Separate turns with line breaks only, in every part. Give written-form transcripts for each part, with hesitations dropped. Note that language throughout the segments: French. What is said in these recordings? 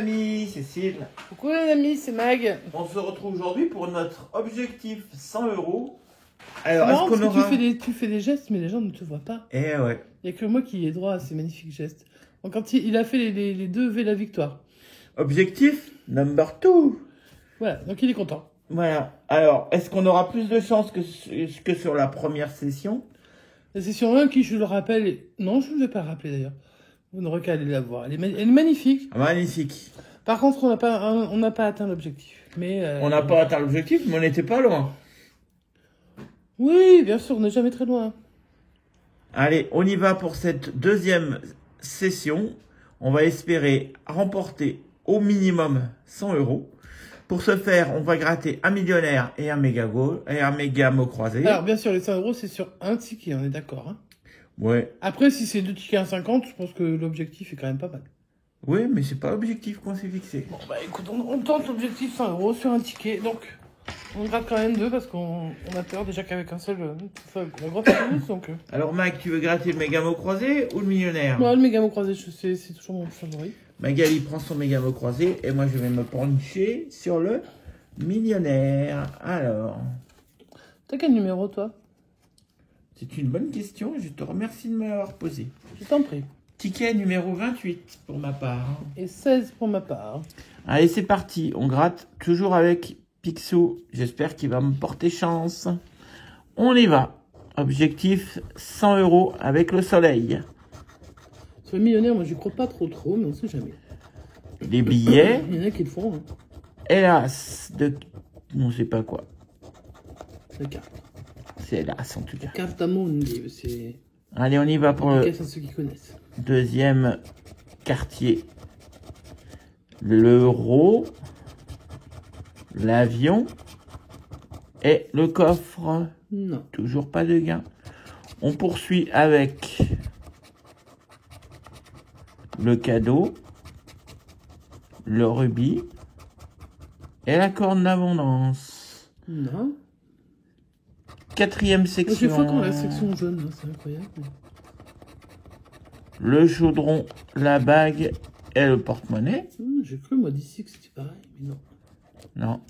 amis, Cécile.
Coucou les amis, c'est Mag.
On se retrouve aujourd'hui pour notre objectif 100 euros. Alors,
Non,
est-ce qu'on aura...
tu fais des gestes, mais les gens ne te voient pas.
Eh ouais.
Il n'y a que moi qui ai droit à ces magnifiques gestes. Donc, quand il a fait les deux V la victoire.
Objectif number 2.
Voilà, donc il est content.
Voilà. Alors, est-ce qu'on aura plus de chance que sur la première session?
La session 1 qui, je le rappelle... Non, je ne vais pas le rappeler d'ailleurs. Vous n'aurez qu'à aller la voir. Elle est magnifique.
Magnifique.
Par contre, on n'a pas atteint l'objectif. Mais
On n'a pas atteint l'objectif, mais on n'était pas loin.
Oui, bien sûr, on n'est jamais très loin.
Allez, on y va pour cette deuxième session. On va espérer remporter au minimum 100 euros. Pour ce faire, on va gratter un millionnaire et un méga mot croisé.
Alors, bien sûr, les 100 euros, c'est sur un ticket, on est d'accord. Hein.
Ouais.
Après, si c'est 2 tickets à 50, je pense que l'objectif est quand même pas mal.
Oui, mais c'est pas l'objectif qu'on s'est fixé.
Bon, bah écoute, on tente l'objectif 100 euros sur un ticket. Donc, on gratte quand même 2 parce qu'on a peur déjà qu'avec un seul, on gratte plus. Donc,
Alors, Mac, tu veux gratter le méga mot croisé ou le millionnaire?
Non, le méga mot croisé, c'est toujours mon favori.
Magali prend son méga mot croisé et moi je vais me pencher sur le millionnaire. Alors,
T'as quel numéro, toi?
c'est une bonne question. Je te remercie de me l'avoir posée.
Je t'en prie.
Ticket numéro 28 pour ma part.
Et 16 pour ma part.
Allez, c'est parti. On gratte toujours avec Picsou. J'espère qu'il va me porter chance. On y va. Objectif 100 euros avec le soleil.
Sur le millionnaire, moi, j'y crois pas trop, mais on sait jamais.
Les billets.
Il y en a qui le font. Hein.
Hélas, de... On sait pas quoi.
La carte.
C'est hélas en tout cas.
Carte à monde, c'est...
Allez, on y va pour le
C'est ceux qui connaissent.
deuxième quartier. L'euro, l'avion et le coffre.
Non.
Toujours pas de gain. On poursuit avec le cadeau, le rubis et la corne d'abondance.
Non.
Quatrième section.
J'ai fois quand la section jaune, hein, c'est incroyable. Mais...
Le chaudron, la bague et le porte-monnaie.
J'ai cru, moi, d'ici que c'était pareil, mais non.
Non,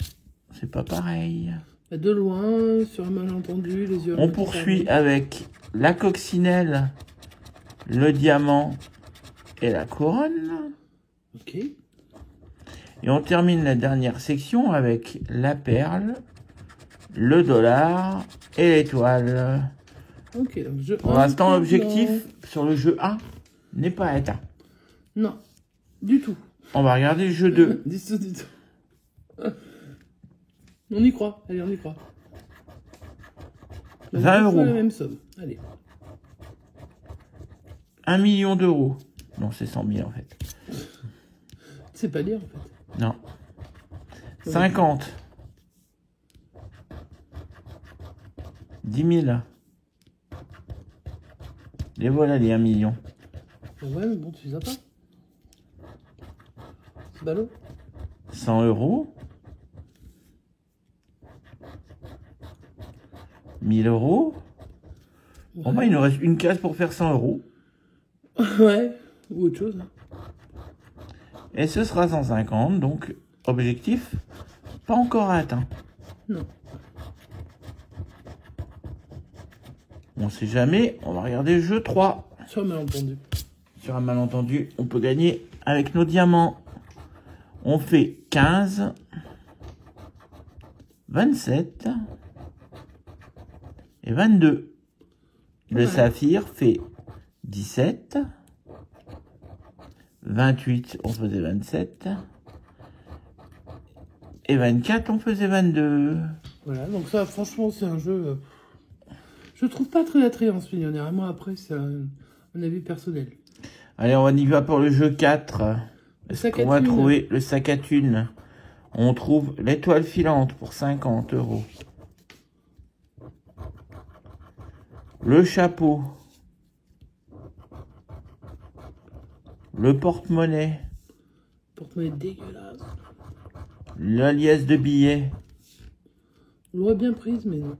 c'est pas pareil.
De loin, sur un malentendu, les yeux...
On poursuit avec la coccinelle, le diamant et la couronne.
Ok.
Et on termine la dernière section avec la perle, le dollar et l'étoile.
Ok, donc jeu 1.
Pour l'instant, l'objectif sur le jeu 1 n'est pas atteint.
Non, du tout.
On va regarder le jeu 2.
Du tout. On y croit, allez, on y croit. Donc,
20 euros.
la même somme, allez.
1 million d'euros. Non, c'est 100 000 en fait.
C'est pas lire en fait.
Non. 50. 10 000. Et voilà les 1 million.
Ouais, mais bon, tu les as pas. C'est ballot.
100 euros. 1000 euros.
Ouais.
Bon, bah, il nous reste une case pour faire 100 euros.
Ouais, ou autre chose. Hein.
Et ce sera 150, donc objectif pas encore atteint.
Non.
On sait jamais, on va regarder le jeu 3.
Sur un malentendu.
Sur un malentendu, on peut gagner avec nos diamants. On fait 15, 27 et 22. Le
Ouais.
saphir fait 17, 28, on faisait 27, et 24, on faisait 22.
Voilà, donc ça, franchement, c'est un jeu... je trouve pas très attrayant, ce millionnaire. Et moi, après, c'est un avis personnel.
Allez, on y va pour le jeu 4. Est-ce qu'on va trouver le sac à thune? On trouve l'étoile filante pour 50 euros. Le chapeau. Le porte-monnaie.
Porte-monnaie dégueulasse.
La liesse de billets.
On l'aurait bien prise, mais non.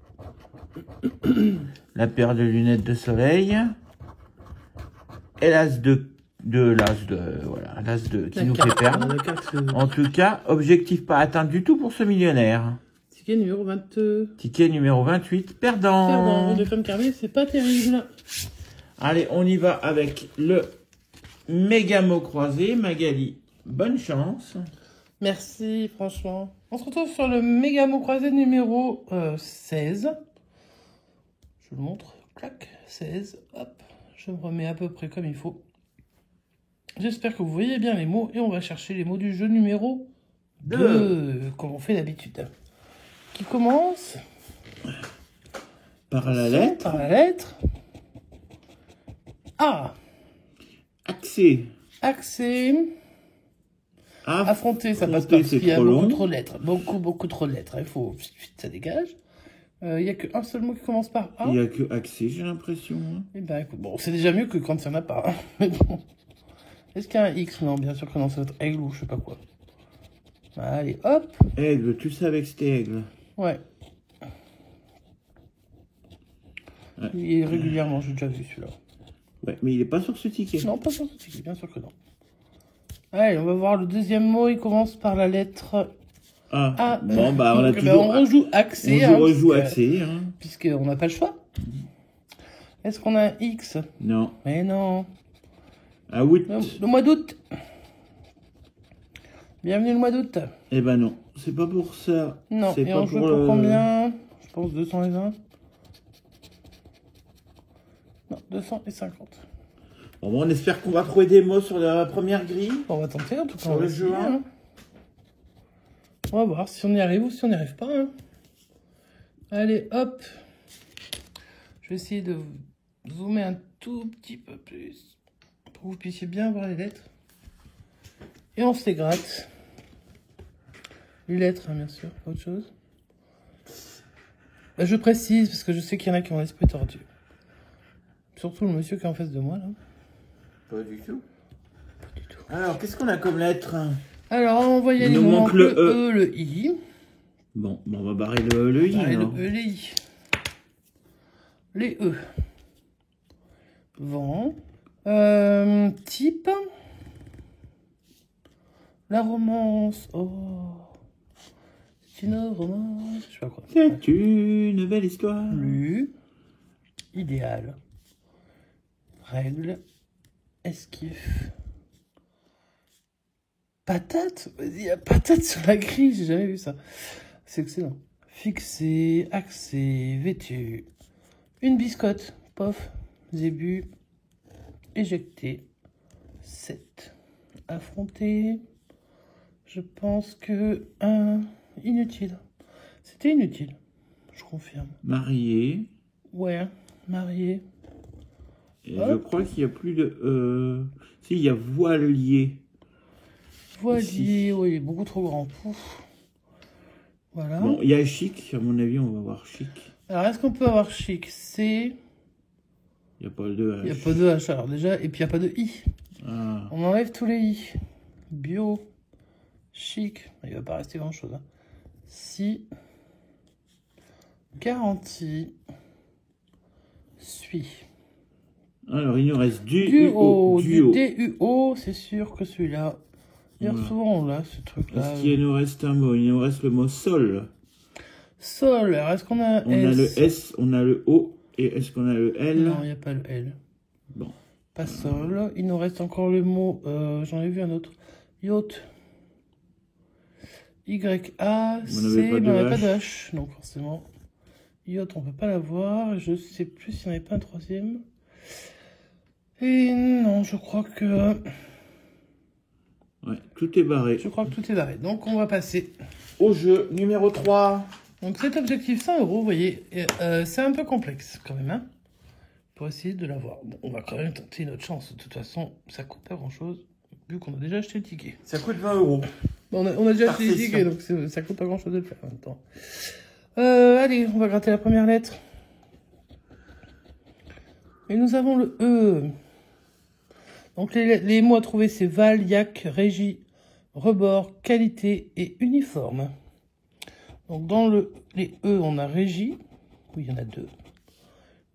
La paire de lunettes de soleil. Et l'as de de l'as de, voilà, l'as de, qui
La
nous
carte,
fait perdre.
la carte,
En tout cas, objectif pas atteint du tout pour ce millionnaire.
ticket numéro 20.
Ticket numéro 28, perdant.
Perdant, de femme carrée, c'est pas terrible.
Allez, on y va avec le méga mot croisé. Magali, bonne chance.
Merci, franchement. On se retrouve sur le méga mot croisé numéro 16. Je vous le montre. Clac, 16. Hop, je me remets à peu près comme il faut. J'espère que vous voyez bien les mots. Et on va chercher les mots du jeu numéro 2, comme on fait d'habitude. Qui commence
Par la lettre.
Par la lettre A.
Accès.
Accès. Affronter, ça passe
Affronter,
parce
c'est
qu'il y a
trop
beaucoup
long.
trop de lettres. Beaucoup trop de lettres. Il faut... Ça dégage. Il n'y a qu'un seul mot qui commence par A.
Il n'y a que accès, j'ai l'impression. Hein.
Eh ben, écoute, bon, c'est déjà mieux que quand il n'y en a pas. Hein. Mais bon. Est-ce qu'il y a un X? Non, bien sûr que non, ça va être aigle ou je sais pas quoi. Allez, hop.
Aigle, tu savais que c'était aigle.
Ouais.
Ouais.
Il est régulièrement, j'ai déjà vu celui-là.
Ouais, mais il n'est pas sur ce ticket.
Non, pas sur ce ticket, bien sûr que non. Allez, on va voir le deuxième mot. Il commence par la lettre
Ah,
A.
bon, bah, on a
Donc,
toujours...
on rejoue accès.
on rejoue accès. Hein.
Puisqu'on n'a pas le choix. Est-ce qu'on a un X?
Non.
Mais non.
Ah oui.
Le mois d'août. Bienvenue le mois d'août.
Eh ben non, c'est pas pour ça.
Non,
c'est
et on joue pour combien? Je pense 220. Non, 250.
Bon, on espère qu'on va trouver des mots sur la première grille.
On va tenter en tout cas.
Sur le jeu, hein.
On va voir si on y arrive ou si on n'y arrive pas. Hein. Allez, hop. Je vais essayer de zoomer un tout petit peu plus pour que vous puissiez bien voir les lettres. Et on se les gratte. Les lettres, hein, bien sûr, pas autre chose. Là, je précise parce que je sais qu'il y en a qui ont l'esprit tordu. Surtout le monsieur qui est en face de moi là.
Pas du tout.
Pas du tout.
Alors, qu'est-ce qu'on a comme lettre?
Alors, on va y aller.
Il nous manque le E.
Le I.
Bon, on va barrer le I.
Pareil,
alors.
le E, les I. Les E. Vent. Type. La romance. Oh. C'est une romance. Je sais pas quoi.
C'est une belle histoire.
Lu. Idéal. Règle. Esquif. Patate. Vas-y, il y a patate sur la grille. J'ai jamais vu ça. C'est excellent. Fixé. Axé. Vêtu. Une biscotte. Pof. Zébu. Éjecté. 7. Affronté. Je pense que inutile. C'était inutile. Je confirme.
Marié.
Ouais. Marié.
Et je crois qu'il n'y a plus de... Si, il y a voilier.
Voilier. Oui, beaucoup trop grand. Ouf. Voilà.
Bon, il y a chic. À mon avis, on va voir chic.
Alors, est-ce qu'on peut avoir chic? C'est...
Il n'y a pas de H.
Il n'y a pas de H, alors déjà. Et puis, il n'y a pas de I.
Ah.
On enlève tous les I. Bio. Chic. Il ne va pas rester grand-chose. Hein. Si. Garantie. Suis.
Alors, il nous reste du
Duo.
duo.
Du DUO. C'est sûr que celui-là. D'ailleurs,
Voilà.
souvent, on l'a, ce truc-là.
Est-ce qu'il nous reste un mot? Il nous reste le mot sol.
Sol. Alors, est-ce qu'on a un
On
S?
a le S, on a le O. Et est-ce qu'on a le L?
Non, il n'y a pas le L.
Bon.
Pas sol. Il nous reste encore le mot. J'en ai vu un autre. Yacht. Y-A.
On
C.
n'avait pas
Mais
de
on n'avait pas
H.
de H. Donc, forcément. Yacht, on peut pas l'avoir. Je sais plus s'il n'y en avait pas un troisième. Et non, je crois que.
Ouais, tout est barré.
Je crois que tout est barré. Donc, on va passer.
Au jeu numéro 3.
Donc, cet objectif 100 €, vous voyez, c'est un peu complexe quand même, hein, pour essayer de l'avoir. Bon, on va quand même tenter notre chance. De toute façon, ça coûte pas grand-chose, vu qu'on a déjà acheté le ticket.
Ça coûte 20 €.
Bon, on a déjà
Par
acheté le
session.
ticket, donc ça coûte pas grand-chose de le faire en même temps. Allez, on va gratter la première lettre. Et nous avons le E. Donc, les mots à trouver, c'est Val, Yac, Régie, Rebord, Qualité et Uniforme. Donc, dans les E, on a Régie. Oui, il y en a 2.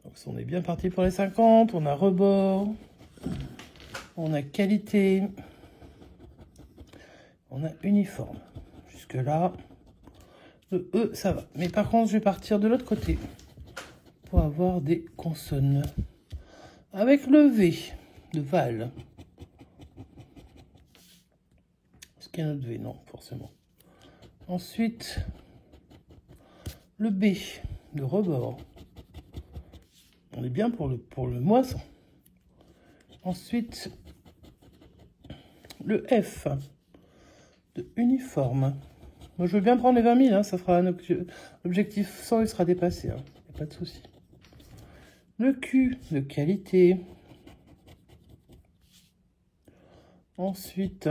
Donc, on est bien parti pour les 50. On a Rebord. On a qualité. On a uniforme. Jusque-là, le E, ça va. Mais par contre, je vais partir de l'autre côté pour avoir des consonnes. Avec le V de Val. Est-ce qu'il y a un autre V? Non, forcément. Ensuite, le B de rebord. On est bien pour le moisson. Ensuite, le F de uniforme. Moi, je veux bien prendre les 20 000, hein, ça fera un objectif 100, il sera dépassé, hein, y a pas de souci. Le Q de qualité. Ensuite,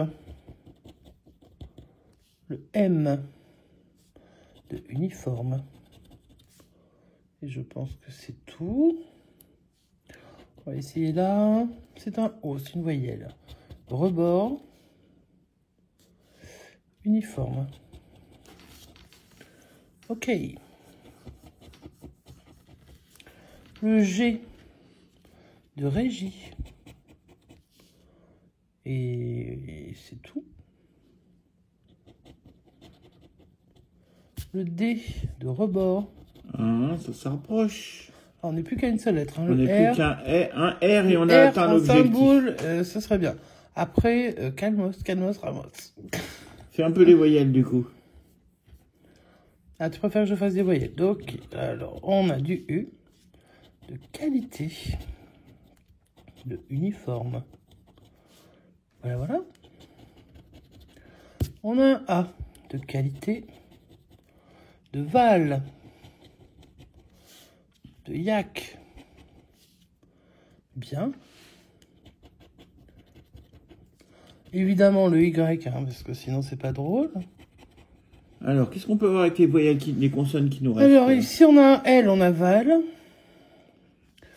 le M de uniforme. Et je pense que c'est tout. On va essayer là. C'est un O, c'est une voyelle. Rebord. Uniforme. Ok. Le G de régie. Et c'est tout. Le D de rebord.
Ah, ça s'approche.
On n'est plus qu'à une seule lettre. Hein.
On n'est plus qu'un R et on a
R
atteint
en
l'objectif.
symbole, ça serait bien. Après, calmos, Ramos.
Fais un peu les voyelles du coup.
Ah, tu préfères que je fasse des voyelles. Donc, alors, on a du U, de qualité, de uniforme. Voilà. On a un A, de qualité, de Val, de Yak. Bien. Évidemment, le Y, hein, parce que sinon, c'est pas drôle.
Alors, qu'est-ce qu'on peut voir avec les voyelles, les consonnes qui nous restent?
Alors, ici, on a un L, on a Val.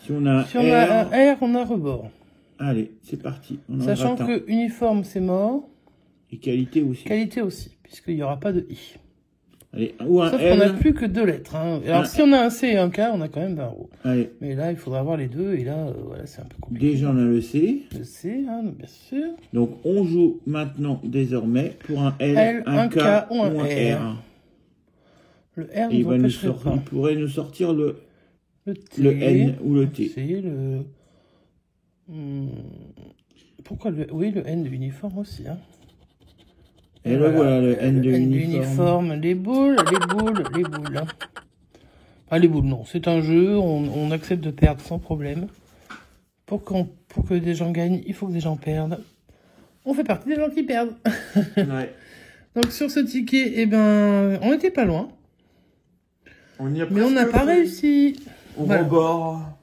Si on a
Si on a un R, on a rebord.
Allez, c'est parti. On
Sachant que uniforme, c'est mort.
Et qualité aussi.
Qualité aussi, puisqu'il n'y aura pas de I.
Allez, ou un
Sauf
L.
qu'on n'a plus que 2 lettres. Hein. Alors, si on a un C et un K, on a quand même 20 euros.
Allez.
Mais là, il faudra avoir les deux. Et là, voilà, c'est un peu compliqué.
Déjà, on a le C.
Le C, hein, bien sûr.
Donc, on joue maintenant, désormais, pour un L, un K ou un R.
Le R,
il pourrait nous sortir le
T,
le N ou le T.
C'est le... Pourquoi le... Oui, le N de uniforme aussi. Hein.
Et là, voilà, le N de
uniforme. Les boules. Hein. Ah, les boules, non. C'est un jeu, on accepte de perdre sans problème. Pour que des gens gagnent, il faut que des gens perdent. On fait partie des gens qui perdent.
Ouais.
Donc, sur ce ticket, eh ben, on n'était pas loin.
Mais
on n'a pas réussi.
Au rebord.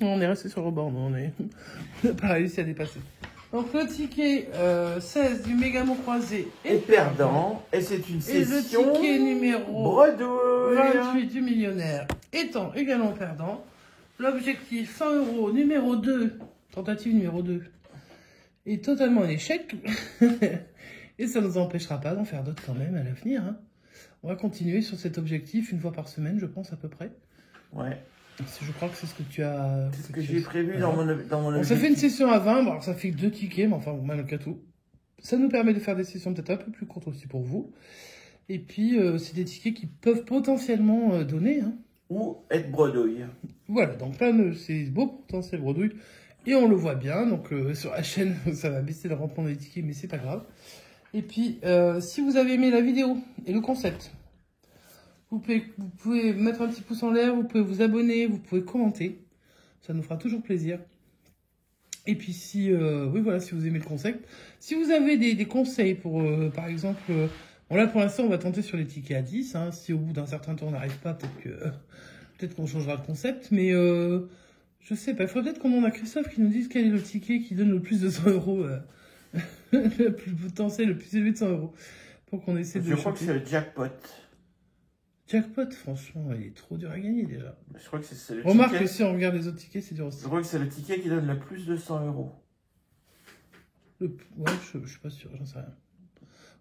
On est resté sur le rebord, on n'a pas réussi à dépasser. Donc le ticket 16 du Mégamon croisé
est perdant. Et c'est une session.
Et le ticket numéro
bredouille
28 du millionnaire étant également perdant. L'objectif 100 euros numéro 2, tentative numéro 2, est totalement un échec. Et ça ne nous empêchera pas d'en faire d'autres quand même à l'avenir. Hein. On va continuer sur cet objectif une fois par semaine, je pense, à peu près.
Ouais.
Je crois que c'est ce que tu as...
C'est ce que j'ai prévu dans mon objectif.
Ça fait une session à 20, bon, alors ça fait 2 tickets, mais enfin, malgré tout. Ça nous permet de faire des sessions peut-être un peu plus courtes aussi pour vous. Et puis, c'est des tickets qui peuvent potentiellement donner. Hein.
Ou être bredouille.
Voilà, donc là, c'est beau potentiel bredouille. Et on le voit bien, donc sur la chaîne, ça va baisser le remplement des tickets, mais c'est pas grave. Et puis, si vous avez aimé la vidéo et le concept, vous pouvez mettre un petit pouce en l'air, vous pouvez vous abonner, vous pouvez commenter. Ça nous fera toujours plaisir. Et puis, si vous aimez le concept, si vous avez des conseils pour, par exemple, bon là pour l'instant, on va tenter sur les tickets à 10. Hein, si au bout d'un certain temps, on n'arrive pas, peut-être qu'on changera le concept. Mais je sais pas, il faudrait peut-être qu'on demande à Christophe qui nous dise quel est le ticket qui donne le plus de 100 euros, le plus potentiel, le plus élevé de 100 euros. Pour qu'on essaie de...
Je crois que c'est le jackpot.
Jackpot, franchement, il est trop dur à gagner déjà.
Je crois que c'est le
Remarque
ticket...
que si on regarde les autres tickets, c'est dur aussi.
Je crois que c'est le ticket qui donne le plus de 100 euros.
Ouais, je suis pas sûr, j'en sais rien.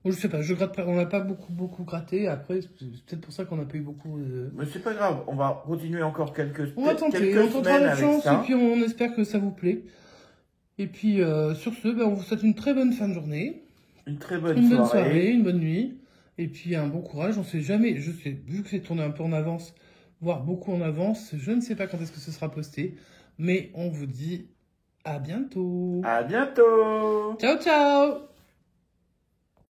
Bon, je sais pas, je gratte pas, on l'a pas beaucoup gratté. Après, c'est peut-être pour ça qu'on n'a pas eu beaucoup de...
Mais c'est pas grave, on va continuer encore quelques
On va tenter, on tentera notre chance et puis on espère que ça vous plaît. Et puis, sur ce, on vous souhaite une très bonne fin de journée.
Une très bonne
Une bonne
soirée.
soirée, une bonne nuit. Et puis, un bon courage. On sait jamais, vu que c'est tourné un peu en avance, voire beaucoup en avance, je ne sais pas quand est-ce que ce sera posté. Mais on vous dit à bientôt.
À bientôt.
Ciao, ciao!